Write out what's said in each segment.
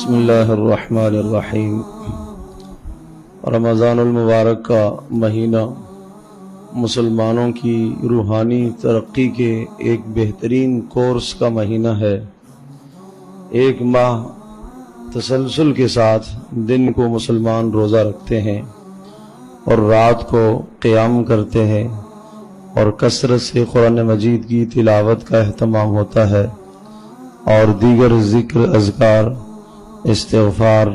بسم اللہ الرحمن الرحیم۔ رمضان المبارک کا مہینہ مسلمانوں کی روحانی ترقی کے ایک بہترین کورس کا مہینہ ہے۔ ایک ماہ تسلسل کے ساتھ دن کو مسلمان روزہ رکھتے ہیں اور رات کو قیام کرتے ہیں، اور کثرت سے قرآن مجید کی تلاوت کا اہتمام ہوتا ہے، اور دیگر ذکر، اذکار، استغفار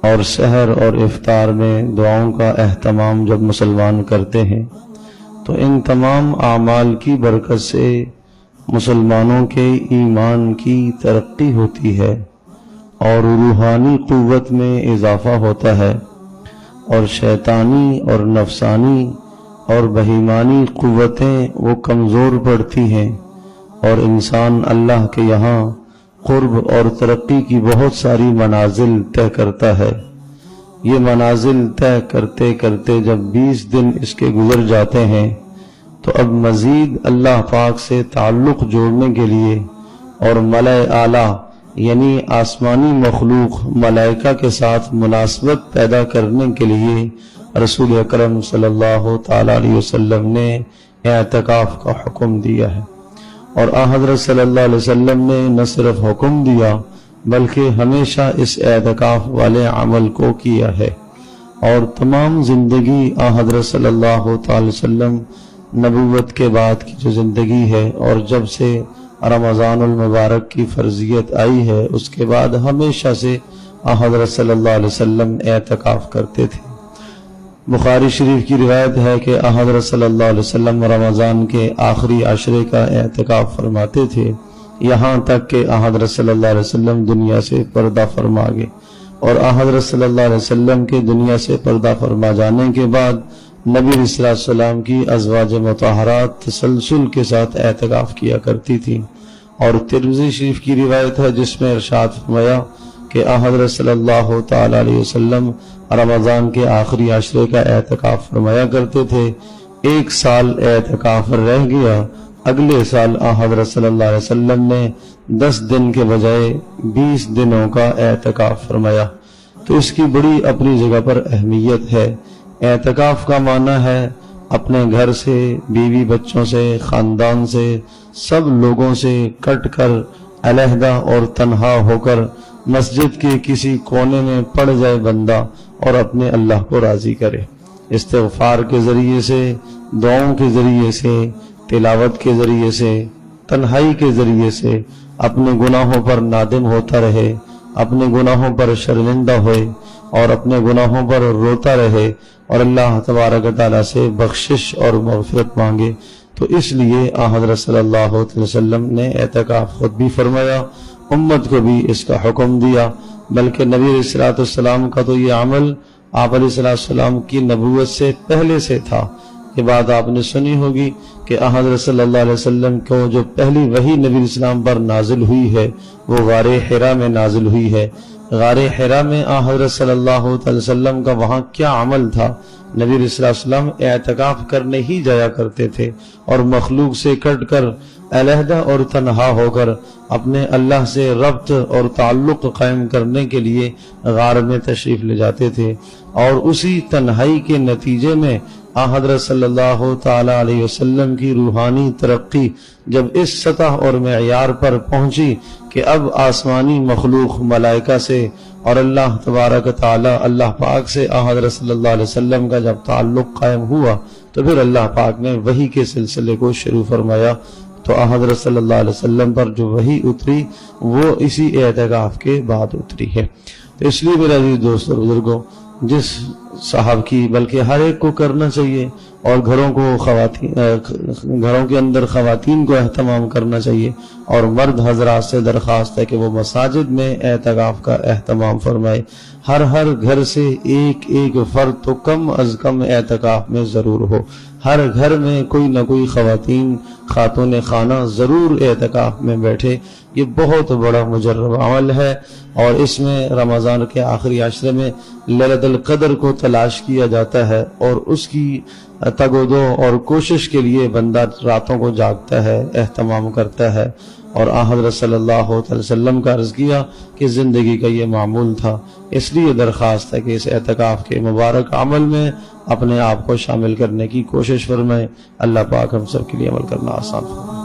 اور سحر اور افطار میں دعاؤں کا اہتمام جب مسلمان کرتے ہیں تو ان تمام اعمال کی برکت سے مسلمانوں کے ایمان کی ترقی ہوتی ہے اور روحانی قوت میں اضافہ ہوتا ہے، اور شیطانی اور نفسانی اور بہیمانی قوتیں وہ کمزور پڑتی ہیں، اور انسان اللہ کے یہاں قرب اور ترقی کی بہت ساری منازل طے کرتا ہے۔ یہ منازل طے کرتے کرتے جب 20 دن اس کے گزر جاتے ہیں تو اب مزید اللہ پاک سے تعلق جوڑنے کے لیے اور ملائے اعلیٰ یعنی آسمانی مخلوق ملائکہ کے ساتھ مناسبت پیدا کرنے کے لیے رسول اکرم صلی اللہ تعالی علیہ وسلم نے اعتکاف کا حکم دیا ہے، اور حضرت صلی اللہ علیہ وسلم نے نہ صرف حکم دیا بلکہ ہمیشہ اس اعتکاف والے عمل کو کیا ہے، اور تمام زندگی حضرت صلی اللہ تعالی وسلم نبوت کے بعد کی جو زندگی ہے اور جب سے رمضان المبارک کی فرضیت آئی ہے اس کے بعد ہمیشہ سے حضرت صلی اللہ علیہ وسلم اعتکاف کرتے تھے۔ بخاری شریف کی روایت ہے کہ حضرت صلی اللہ علیہ وسلم رمضان کے آخری عشرے کا اعتکاف فرماتے تھے، یہاں تک کہ حضرت صلی اللہ علیہ وسلم دنیا سے پردہ فرما گئے، اور حضرت صلی اللہ علیہ وسلم کے دنیا سے پردہ فرما جانے کے بعد نبی علیہ السلام کی ازواج مطہرات تسلسل کے ساتھ اعتکاف کیا کرتی تھیں، اور ترمذی شریف کی روایت ہے جس میں ارشاد فرمایا کہ حضرت صلی اللہ تعالی علیہ وسلم رمضان کے آخری عشرے کا اعتکاف فرمایا کرتے تھے۔ 1 سال اعتکاف رہ گیا، اگلے سال حضرت صلی اللہ علیہ وسلم نے 10 دن کے بجائے 20 دنوں کا اعتکاف فرمایا، تو اس کی بڑی اپنی جگہ پر اہمیت ہے۔ اعتکاف کا معنی ہے اپنے گھر سے، بیوی بچوں سے، خاندان سے، سب لوگوں سے کٹ کر علیحدہ اور تنہا ہو کر مسجد کے کسی کونے میں پڑ جائے بندہ اور اپنے اللہ کو راضی کرے، استغفار کے ذریعے سے، دعاؤں کے ذریعے سے، تلاوت کے ذریعے سے، تنہائی کے ذریعے سے اپنے گناہوں پر نادم ہوتا رہے، اپنے گناہوں پر شرمندہ ہوئے اور اپنے گناہوں پر روتا رہے، اور اللہ تبارک و تعالیٰ سے بخشش اور مغفرت مانگے۔ تو اس لیے حضرت صلی اللہ علیہ وسلم نے اعتکاف خود بھی فرمایا، امت کو بھی اس کا حکم دیا، بلکہ نبی علیہ السلام کا تو یہ عمل آپ علیہ السلام کی نبوت سے پہلے سے تھا۔ یہ بات آپ نے سنی ہوگی کہ حضرت صلی اللہ علیہ وسلم کو جو پہلی وحی نبی علیہ السلام پر نازل ہوئی ہے وہ غار حرا میں نازل ہوئی ہے۔ غار حرا میں حضرت صلی اللہ علیہ وسلم کا وہاں کیا عمل تھا؟ نبی علیہ السلام اعتکاف کرنے ہی جایا کرتے تھے، اور مخلوق سے کٹ کر علیحدہ اور تنہا ہو کر اپنے اللہ سے ربط اور تعلق قائم کرنے کے لیے غار میں تشریف لے جاتے تھے، اور اسی تنہائی کے نتیجے میں حضرت صلی اللہ تعالی علیہ وسلم کی روحانی ترقی جب اس سطح اور معیار پر پہنچی کہ اب آسمانی مخلوق ملائکہ سے اور اللہ تبارک تعالی اللہ پاک سے حضرت صلی اللہ علیہ وسلم کا جب تعلق قائم ہوا تو پھر اللہ پاک نے وحی کے سلسلے کو شروع فرمایا۔ تو حضرت صلی اللہ علیہ وسلم پر جو وحی اتری وہ اسی اعتکاف کے بعد اتری ہے۔ تو اس لیے میرے عزیز دوستو اور بزرگوں، جس صاحب کی بلکہ ہر ایک کو کرنا چاہیے، اور گھروں کے اندر خواتین کو اہتمام کرنا چاہیے، اور مرد حضرات سے درخواست ہے کہ وہ مساجد میں اعتکاف کا اہتمام فرمائے۔ ہر گھر سے ایک فرد تو کم از کم اعتکاف میں ضرور ہو، ہر گھر میں کوئی نہ کوئی خاتون خانہ ضرور اعتکاف میں بیٹھے، یہ بہت بڑا مجرب عمل ہے، اور اس میں رمضان کے آخری عشرے میں لیلۃ القدر کو تلاش کیا جاتا ہے، اور اس کی تگ و دو اور کوشش کے لیے بندہ راتوں کو جاگتا ہے، اہتمام کرتا ہے۔ اور حضرت صلی اللہ علیہ وسلم کا عرض کیا کہ زندگی کا یہ معمول تھا، اس لیے درخواست ہے کہ اس اعتکاف کے مبارک عمل میں اپنے آپ کو شامل کرنے کی کوشش فرمائیں۔ اللہ پاک ہم سب کے لیے عمل کرنا آسان فرمائے۔